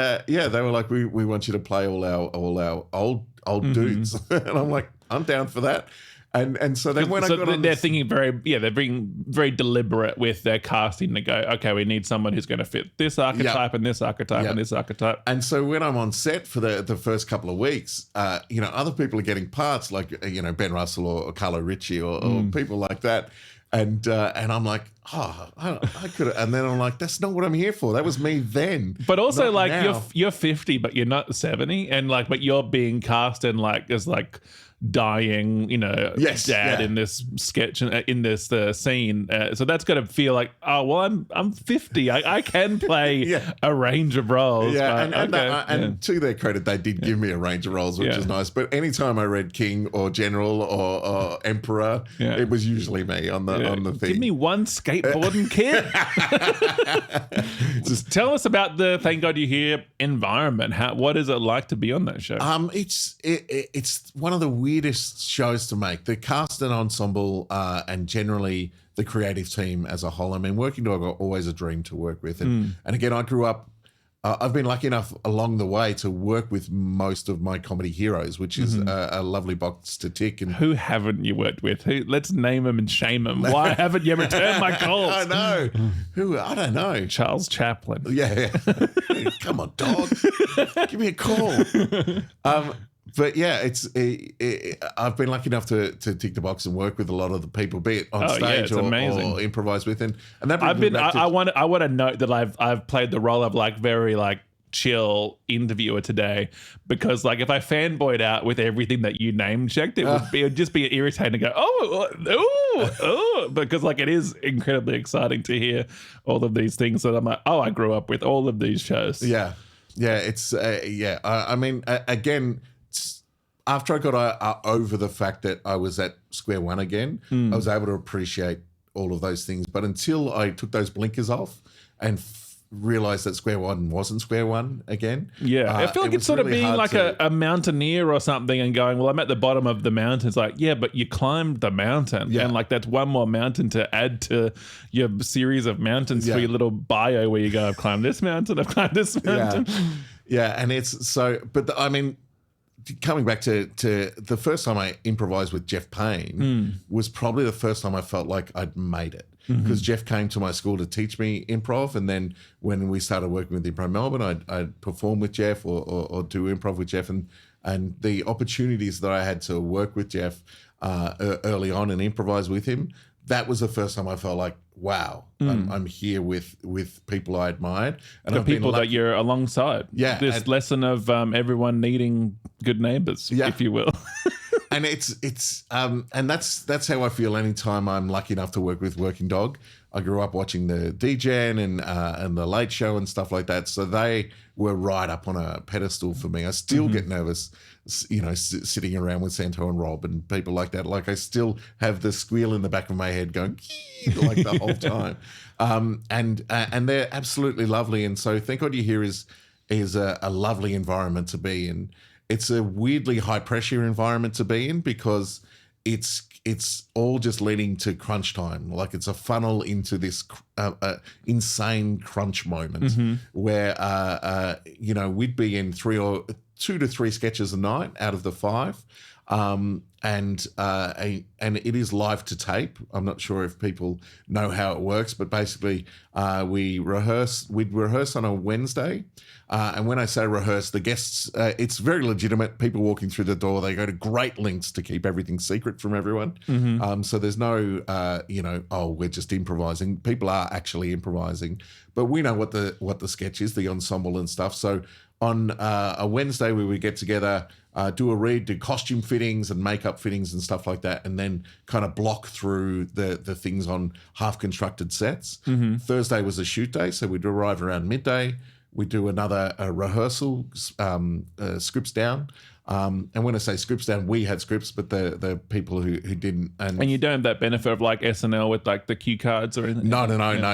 we want you to play all our old dudes, and I'm like, I'm down for that. And so then when I got on, they're thinking they're being very deliberate with their casting to go, okay, we need someone who's going to fit this archetype and this archetype and this archetype. And so when I'm on set for the first couple of weeks, other people are getting parts like Ben Russell or Carlo Ritchie or people like that. And I'm like, I could, and then I'm like, that's not what I'm here for. That was me then. But also, like, now. you're 50, but you're not 70, and like, but you're being cast in like as like dying, dad in this sketch and in this scene. So that's got to feel like, oh well, I'm 50. I can play a range of roles. Yeah, and to their credit, they did give me a range of roles, which is nice. But anytime I read King or General or Emperor, it was usually me on the thing. Give me one skateboarding kid. Just tell us about the Thank God You're Here environment. What is it like to be on that show? It's one of the weirdest shows to make. The cast and ensemble and generally the creative team as a whole. I mean, Working Dog are always a dream to work with. And again, I grew up, I've been lucky enough along the way to work with most of my comedy heroes, which is a lovely box to tick. And who haven't you worked with? Let's name them and shame them. Why haven't you returned my calls? I know. Who? I don't know. Charles Chaplin. Yeah. Come on, dog. Give me a call. But yeah, I've been lucky enough to tick the box and work with a lot of the people, be it on stage or improvise with, and that I want to note that I've played the role of like very like chill interviewer today, because like if I fanboyed out with everything that you name checked, it would just be irritating to go because like it is incredibly exciting to hear all of these things that I'm like, I grew up with all of these shows. It's I mean, again, after I got over the fact that I was at square one again, I was able to appreciate all of those things. But until I took those blinkers off and realized that square one wasn't square one again. I feel like it's sort really of being like a mountaineer or something and going, well, I'm at the bottom of the mountain. It's like, yeah, but you climbed the mountain. And like that's one more mountain to add to your series of mountains for your little bio where you go, I've climbed this mountain, I've climbed this mountain. Yeah, and it's so, but I mean, coming back to the first time I improvised with Jeff Payne was probably the first time I felt like I'd made it. Because Jeff came to my school to teach me improv, and then when we started working with Improv Melbourne, I'd perform with Jeff or do improv with Jeff, and the opportunities that I had to work with Jeff early on and improvise with him, that was the first time I felt like, wow, I'm here with people I admired. And the people that you're alongside. Yeah. This lesson of everyone needing good neighbors, if you will. And and that's how I feel anytime I'm lucky enough to work with Working Dog. I grew up watching the DGen and the Late Show and stuff like that, so they were right up on a pedestal for me. I still get nervous, sitting around with Santo and Rob and people like that. Like I still have the squeal in the back of my head going like the whole time. And they're absolutely lovely, and so Thank God You're Here is a lovely environment to be in. It's a weirdly high pressure environment to be in because it's all just leading to crunch time. Like it's a funnel into this insane crunch moment where we'd be in 2 to 3 sketches a night out of the 5. And it is live to tape. I'm not sure if people know how it works, but basically we'd rehearse on a Wednesday. And when I say rehearse, the guests, it's very legitimate. People walking through the door, they go to great lengths to keep everything secret from everyone. So there's no, we're just improvising. People are actually improvising, but we know what the sketch is, the ensemble and stuff. So on a Wednesday, we would get together, do a read, do costume fittings and makeup fittings and stuff like that, and then kind of block through the things on half-constructed sets. Thursday was a shoot day, so we'd arrive around midday. We do another rehearsal, scripts down. And when I say scripts down, we had scripts, but the people who didn't. And you don't have that benefit of like SNL with like the cue cards or anything? No.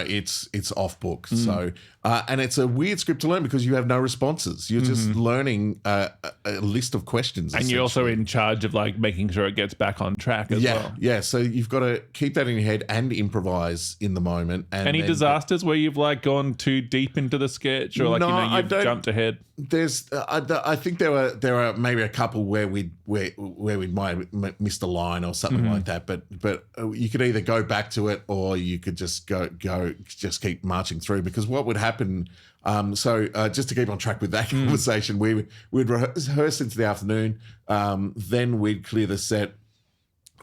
It's off book. So, and it's a weird script to learn because you have no responses. You're just learning a list of questions. And you're also in charge of like making sure it gets back on track as well. Yeah. So you've got to keep that in your head and improvise in the moment. And any disasters where you've like gone too deep into the sketch or like, you've jumped ahead? There's, I think there are maybe a couple where we might have missed a line or something like that, but you could either go back to it or you could just just keep marching through, because what would happen. Just to keep on track with that conversation, we'd rehearse into the afternoon, then we'd clear the set.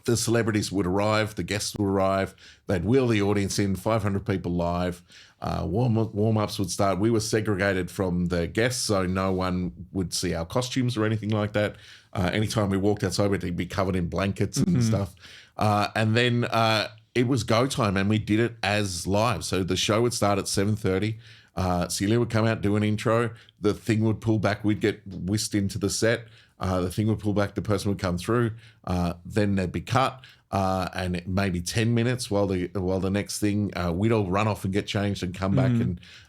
The celebrities would arrive, the guests would arrive, they'd wheel the audience in, 500 people live, warm-ups would start. We were segregated from the guests, so no one would see our costumes or anything like that. Anytime we walked outside, we'd be covered in blankets and stuff. And then it was go time, and we did it as live. So the show would start at 7:30. Celia would come out, do an intro, the thing would pull back, we'd get whisked into the set. The thing would pull back, the person would come through, then they'd be cut, and it maybe 10 minutes while the next thing, we'd all run off and get changed and come back,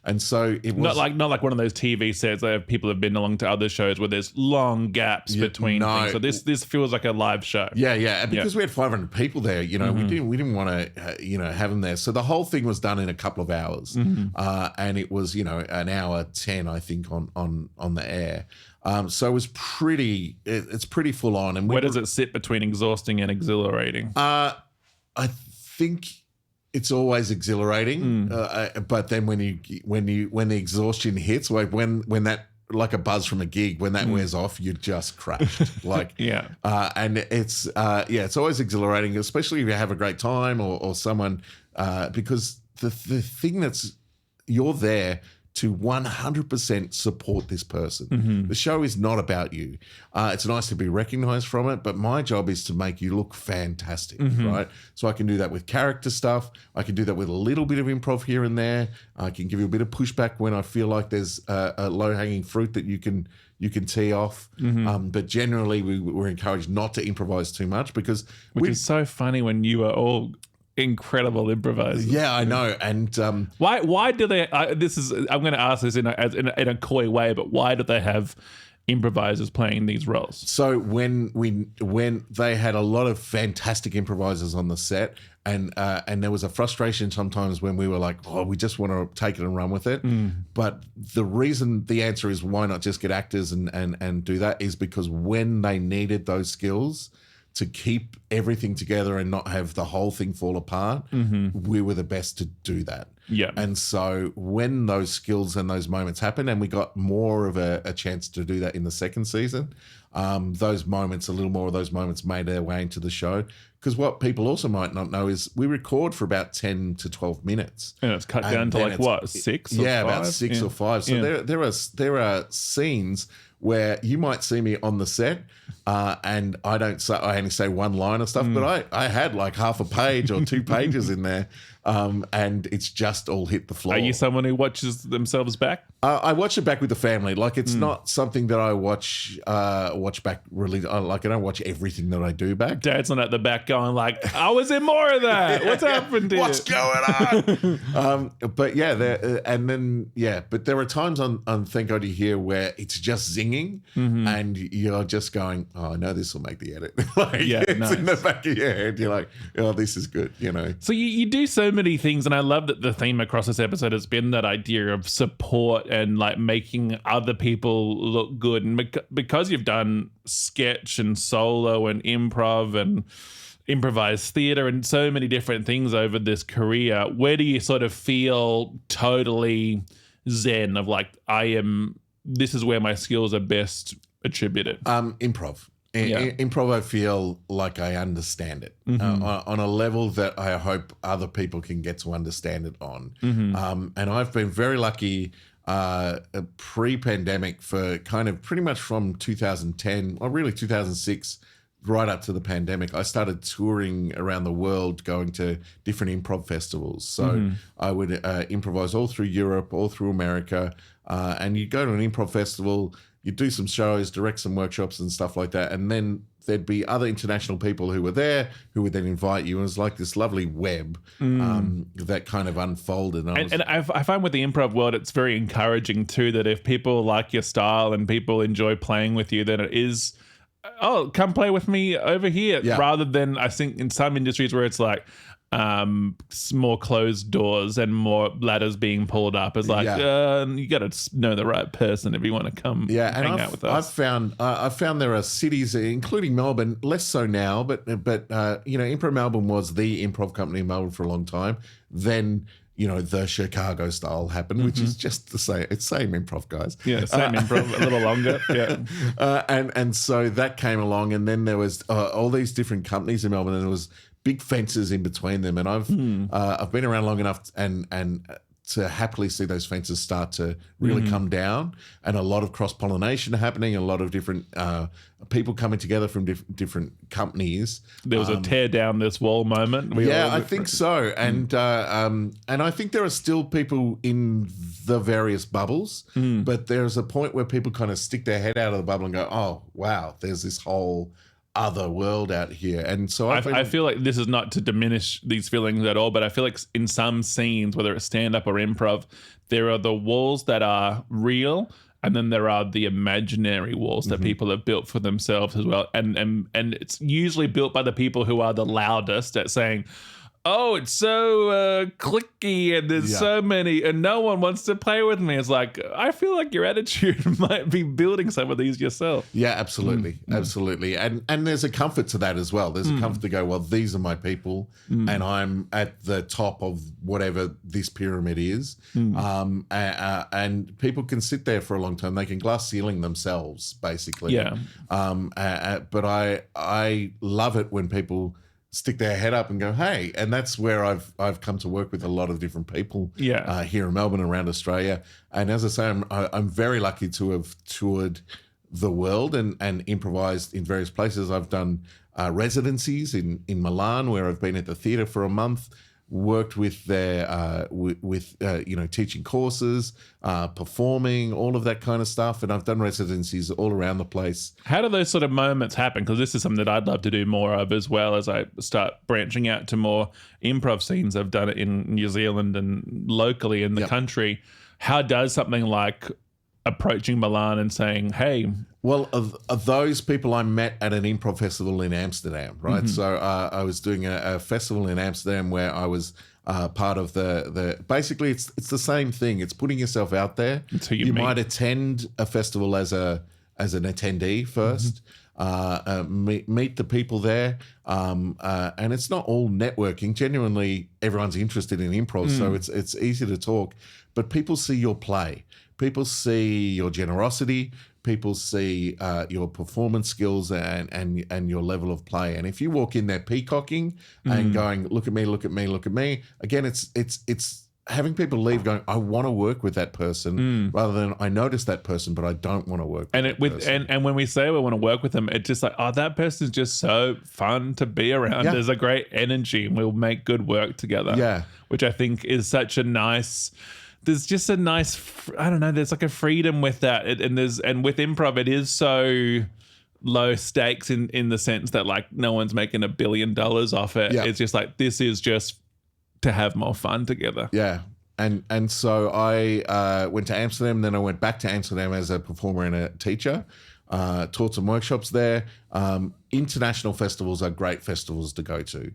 and so it was not like one of those TV sets that people have been along to other shows where there's long gaps between things. So this feels like a live show. Yeah, and because we had 500 people there, we didn't want to have them there. So the whole thing was done in a couple of hours, and it was an hour 10 I think on the air. So it was it's pretty full on. And where does it sit between exhausting and exhilarating? I think it's always exhilarating, but then when the exhaustion hits, like when that, like a buzz from a gig, when that wears off, you're just crashed. Like and it's always exhilarating, especially if you have a great time or someone, because the thing that's, you're there to 100% support this person. The show is not about you. It's nice to be recognized from it, but my job is to make you look fantastic, right? So I can do that with character stuff. I can do that with a little bit of improv here and there. I can give you a bit of pushback when I feel like there's a low-hanging fruit that you can tee off. But generally, we're encouraged not to improvise too much, because which is so funny when you are all incredible improvisers. Yeah, I know. And why do they? I'm going to ask this in a coy way, but why do they have improvisers playing these roles? So when they had a lot of fantastic improvisers on the set, and there was a frustration sometimes when we were like, oh, we just want to take it and run with it. But the answer is why not just get actors and do that is because when they needed those skills to keep everything together and not have the whole thing fall apart, we were the best to do that. Yeah. And so when those skills and those moments happened, and we got more of a chance to do that in the second season, a little more of those moments made their way into the show. Because what people also might not know is we record for about 10 to 12 minutes. And it's cut down to like what, 6 or 5? Yeah, about 6 or 5. So there are scenes where you might see me on the set and I only say one line of stuff, but I had like half a page or 2 pages in there, and it's just all hit the floor. Are you someone who watches themselves back? I watch it back with the family. Like it's not something that I watch back really. Like I don't watch everything that I do back. Dad's not at the back going like, I was in more of that. What's happened here? What's going on? But yeah, but there are times on Thank God You're Here where it's just zinging, and you're just going, oh, I know this will make the edit. It's in the back of your head. You're like, oh, this is good, you know. So you do so many things, and I love that the theme across this episode has been that idea of support and like making other people look good. And because you've done sketch and solo and improv and improvised theater and so many different things over this career, where do you sort of feel totally zen of like, this is where my skills are best attributed? Improv. Improv, I feel like I understand it on a level that I hope other people can get to understand it on. And I've been very lucky pre-pandemic for kind of pretty much from 2010, or really 2006, right up to the pandemic. I started touring around the world, going to different improv festivals. So I would improvise all through Europe, all through America, and you go to an improv festival, you do some shows, direct some workshops and stuff like that. And then there'd be other international people who were there who would then invite you. It was like this lovely web that kind of unfolded. And I find with the improv world, it's very encouraging too, that if people like your style and people enjoy playing with you, then it is, oh, come play with me over here. Yeah. Rather than, I think in some industries where it's like, more closed doors and more ladders being pulled up. It's like, you got to know the right person if you want to come hang out with us. I've found there are cities, including Melbourne, less so now, but Improv Melbourne was the improv company in Melbourne for a long time. Then, the Chicago style happened, which is just the same. It's same improv, guys. Yeah, same improv, a little longer. Yeah. And so that came along, and then there was all these different companies in Melbourne, and there was big fences in between them, and I've been around long enough and to happily see those fences start to really come down, and a lot of cross-pollination happening, a lot of different people coming together from different companies. There was a tear down this wall moment. I think so, and I think there are still people in the various bubbles, but there's a point where people kind of stick their head out of the bubble and go, oh, wow, there's this whole other world out here. And so I feel like this is not to diminish these feelings at all, but I feel like in some scenes, whether it's stand-up or improv, there are the walls that are real, and then there are the imaginary walls that people have built for themselves as well. And it's usually built by the people who are the loudest at saying, oh, it's so clicky and there's so many and no one wants to play with me. It's like, I feel like your attitude might be building some of these yourself. Yeah, absolutely. Absolutely. And there's a comfort to that as well. There's a comfort to go, well, these are my people and I'm at the top of whatever this pyramid is. And people can sit there for a long time. They can glass ceiling themselves, basically. Yeah. But I love it when people stick their head up and go, hey, and that's where I've come to work with a lot of different people here in Melbourne, around Australia. And as I say, I'm very lucky to have toured the world and improvised in various places. I've done residencies in Milan, where I've been at the theatre for a month, worked with their teaching courses, performing, all of that kind of stuff, and I've done residencies all around the place. How do those sort of moments happen? Because this is something that I'd love to do more of as well, as I start branching out to more improv scenes. I've done it in New Zealand and locally in the country. How does something like approaching Milan and saying, hey, Well, of those people I met at an improv festival in Amsterdam, right? So I was doing a festival in Amsterdam where I was part of the basically it's the same thing. It's putting yourself out there. It's who you meet. Might attend a festival as an attendee first. Meet the people there, and it's not all networking. Genuinely, everyone's interested in improv, so it's easy to talk. But people see your play. People see your generosity. People see your performance skills and your level of play. And if you walk in there peacocking and going, look at me, look at me, look at me, again, it's having people leave going, I want to work with that person, rather than I notice that person, but I don't want to work with that person. And when we say we want to work with them, it's just like, oh, that person's just so fun to be around. Yeah. There's a great energy and we'll make good work together. Yeah. Which I think is such a nice... There's just a nice, I don't know, there's like a freedom with that. And with improv, it is so low stakes in the sense that like no one's making $1 billion off it. Yeah. It's just like, this is just to have more fun together. Yeah. And so I went to Amsterdam, then I went back to Amsterdam as a performer and a teacher, taught some workshops there. International festivals are great festivals to go to.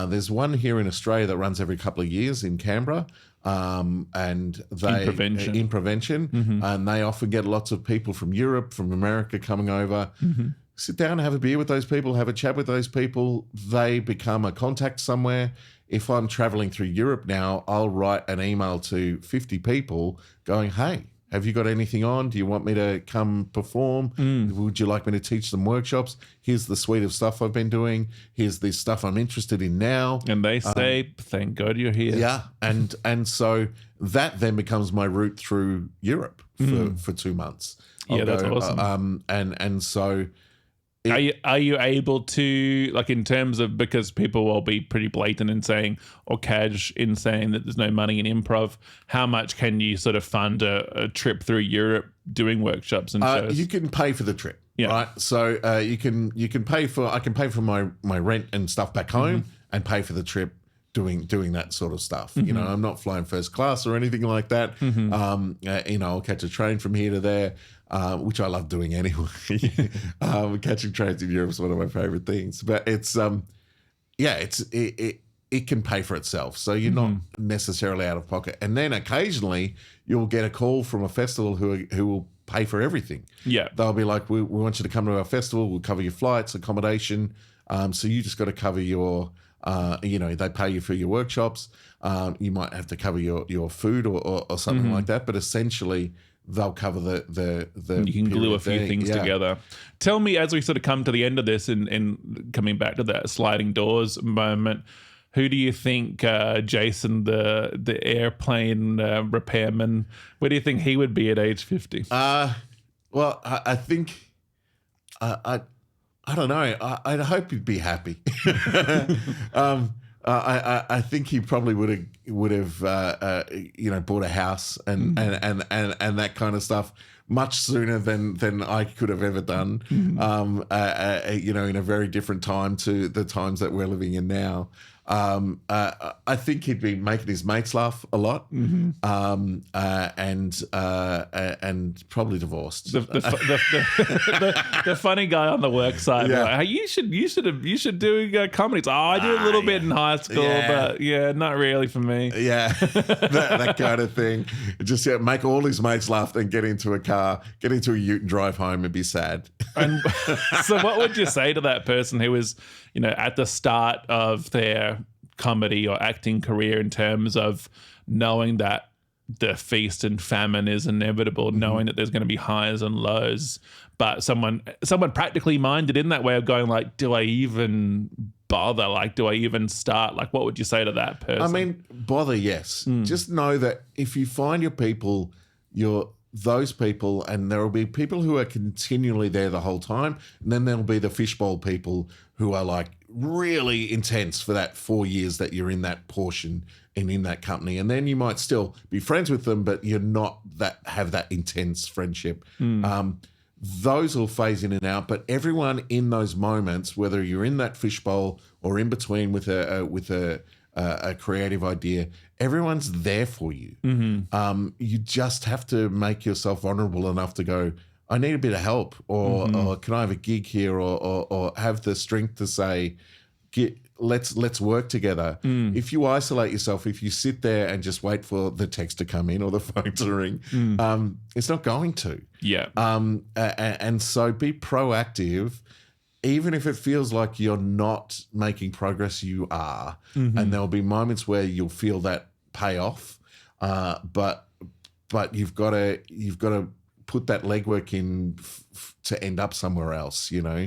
There's one here in Australia that runs every couple of years in Canberra. And they in prevention, and they often get lots of people from Europe, from America coming over. Sit down, have a beer with those people, have a chat with those people. They become a contact somewhere. If I'm traveling through Europe now, I'll write an email to 50 people going, hey, have you got anything on? Do you want me to come perform? Would you like me to teach some workshops? Here's the suite of stuff I've been doing. Here's the stuff I'm interested in now. And they say, thank God you're here. Yeah. And so that then becomes my route through Europe for 2 months. That's awesome. And so... Are you able to, like, in terms of, because people will be pretty blatant in saying, or cash in saying that there's no money in improv, how much can you sort of fund a trip through Europe doing workshops and shows? You can pay for the trip, yeah. Right? So I can pay for my rent and stuff back home and pay for the trip doing that sort of stuff. You know, I'm not flying first class or anything like that. I'll catch a train from here to there. Which I love doing anyway. Catching trains in Europe is one of my favorite things. But it's it can pay for itself. So you're not necessarily out of pocket. And then occasionally you'll get a call from a festival who will pay for everything. Yeah. They'll be like, we want you to come to our festival. We'll cover your flights, accommodation. So you just got to cover your, they pay you for your workshops. You might have to cover your food or something like that. But essentially, they'll cover the you can glue a few things together. Tell me, as we sort of come to the end of this and coming back to that sliding doors moment, who do you think Jason, the airplane repairman, where do you think he would be at age 50? Well, I think I don't know. I'd hope he'd be happy. I think he probably would have bought a house and that kind of stuff much sooner than I could have ever done. In a very different time to the times that we're living in now. I think he'd be making his mates laugh a lot, and probably divorced. The funny guy on the work side, like, hey, you should do comedy. Oh, I did a little bit in high school, but not really for me. Yeah, that kind of thing. Just make all his mates laugh, then get into a car, get into a ute and drive home and be sad. And so, what would you say to that person who is, at the start of their comedy or acting career, in terms of knowing that the feast and famine is inevitable, knowing that there's going to be highs and lows, but someone practically minded in that way of going like, do I even bother? Like, do I even start? Like, what would you say to that person? I mean, bother, yes. Just know that if you find your people, those people, and there will be people who are continually there the whole time, and then there'll be the fishbowl people who are like really intense for that 4 years that you're in that portion and in that company, and then you might still be friends with them, but you're not have that intense friendship. Those will phase in and out, but everyone in those moments, whether you're in that fishbowl or in between with a a creative idea, everyone's there for you. You just have to make yourself vulnerable enough to go, I need a bit of help, or can I have a gig here, or have the strength to say, let's work together. If you isolate yourself, if you sit there and just wait for the text to come in or the phone to ring, it's not going to. Yeah. And so be proactive, even if it feels like you're not making progress. You are, and there'll be moments where you'll feel that payoff, but you've got to put that legwork in to end up somewhere else, you know.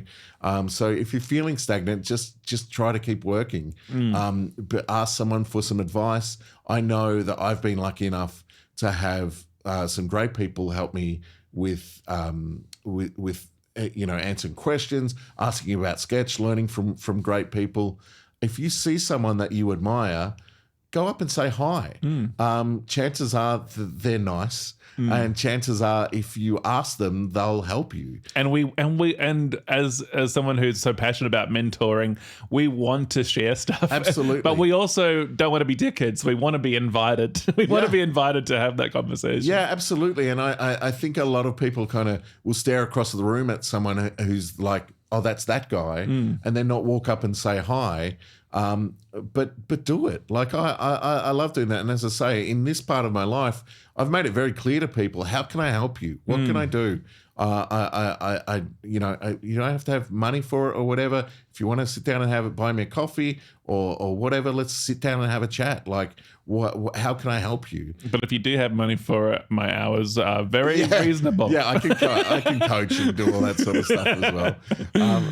So if you're feeling stagnant, just try to keep working. But ask someone for some advice. I know that I've been lucky enough to have some great people help me with answering questions, asking about sketch, learning from great people. If you see someone that you admire, go up and say hi. Chances are they're nice. And chances are, if you ask them, they'll help you. And as someone who's so passionate about mentoring, we want to share stuff. Absolutely. But we also don't want to be dickheads. We want to be invited. We want to be invited to have that conversation. Yeah, absolutely. And I think a lot of people kind of will stare across the room at someone who's like, oh, that's that guy, and then not walk up and say hi. But do it. Like I love doing that. And as I say, in this part of my life, I've made it very clear to people, how can I help you? What can I do? You don't have to have money for it or whatever. If you want to sit down and buy me a coffee or whatever, let's sit down and have a chat. Like, how can I help you? But if you do have money for it, my hours are very reasonable. Yeah, I can coach and do all that sort of stuff as well.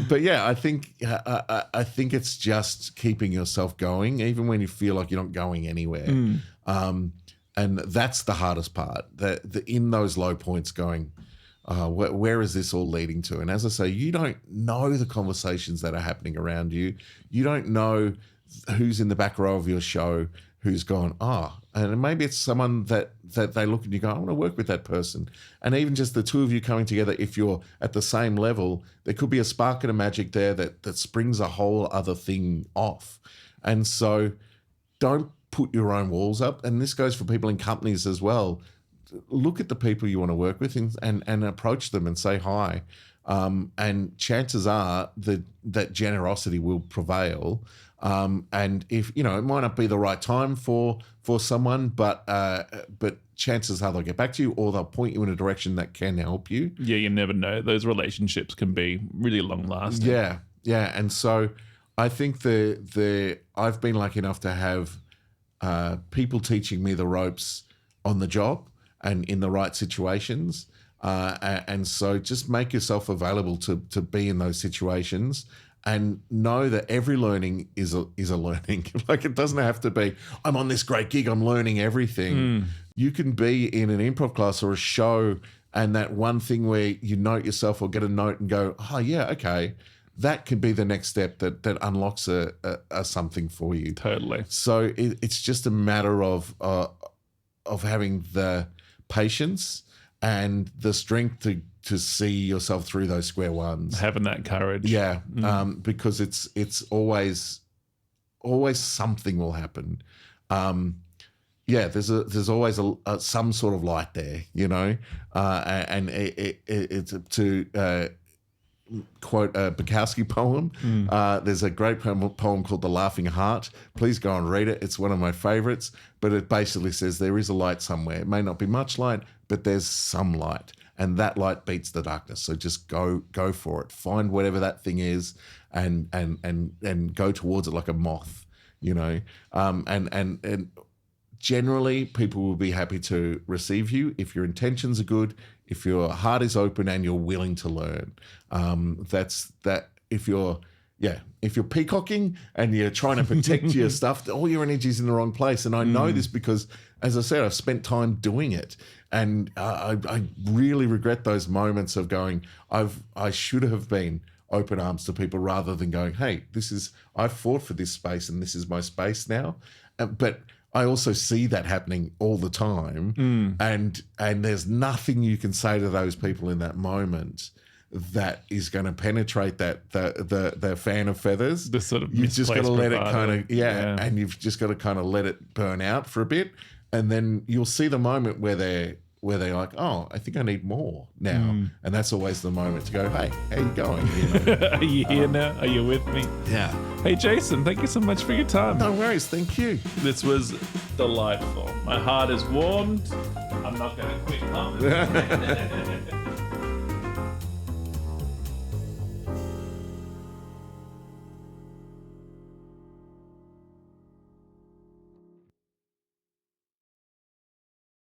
But yeah, I think it's just keeping yourself going, even when you feel like you're not going anywhere. And that's the hardest part. In those low points, going, where is this all leading to? And as I say, you don't know the conversations that are happening around you. You don't know who's in the back row of your show who's gone, and maybe it's someone that they look and you go, I want to work with that person. And even just the two of you coming together, if you're at the same level, there could be a spark and a magic there that springs a whole other thing off. And so don't put your own walls up. And this goes for people in companies as well. Look at the people you want to work with and approach them and say hi. And chances are that generosity will prevail. And if, it might not be the right time for someone, but chances are they'll get back to you or they'll point you in a direction that can help you. Yeah, you never know. Those relationships can be really long lasting. Yeah. And so I think I've been lucky enough to have people teaching me the ropes on the job and in the right situations. And so just make yourself available to be in those situations and know that every learning is a learning. Like, it doesn't have to be, I'm on this great gig, I'm learning everything. You can be in an improv class or a show and that one thing where you note yourself or get a note and go, oh yeah, okay, that could be the next step that unlocks a something for you. Totally. So it's just a matter of having the patience and the strength to see yourself through those square ones. Having that courage. Yeah, because it's always something will happen. There's always some sort of light there, and it's to quote a Bukowski poem. There's a great poem called The Laughing Heart. Please go and read it. It's one of my favorites, but it basically says there is a light somewhere. It may not be much light, but there's some light, and that light beats the darkness. So just go for it. Find whatever that thing is and go towards it like a moth, and generally people will be happy to receive you if your intentions are good, if your heart is open and you're willing to learn. That's that. If you're peacocking and you're trying to protect your stuff, all your energy's in the wrong place. And I know this because, as I said, I've spent time doing it. And I really regret those moments of going, I should have been open arms to people rather than going, hey, I've fought for this space and this is my space now. But I also see that happening all the time. And there's nothing you can say to those people in that moment that is going to penetrate the fan of feathers. The sort of you've just got to let it kind of and you've just got to kind of let it burn out for a bit, and then you'll see the moment where they're like, oh, I think I need more now, and that's always the moment to go, hey, how you going? Are you here now? Are you with me? Yeah. Hey, Jason, thank you so much for your time. No worries, thank you. This was delightful. My heart is warmed. I'm not going to quit.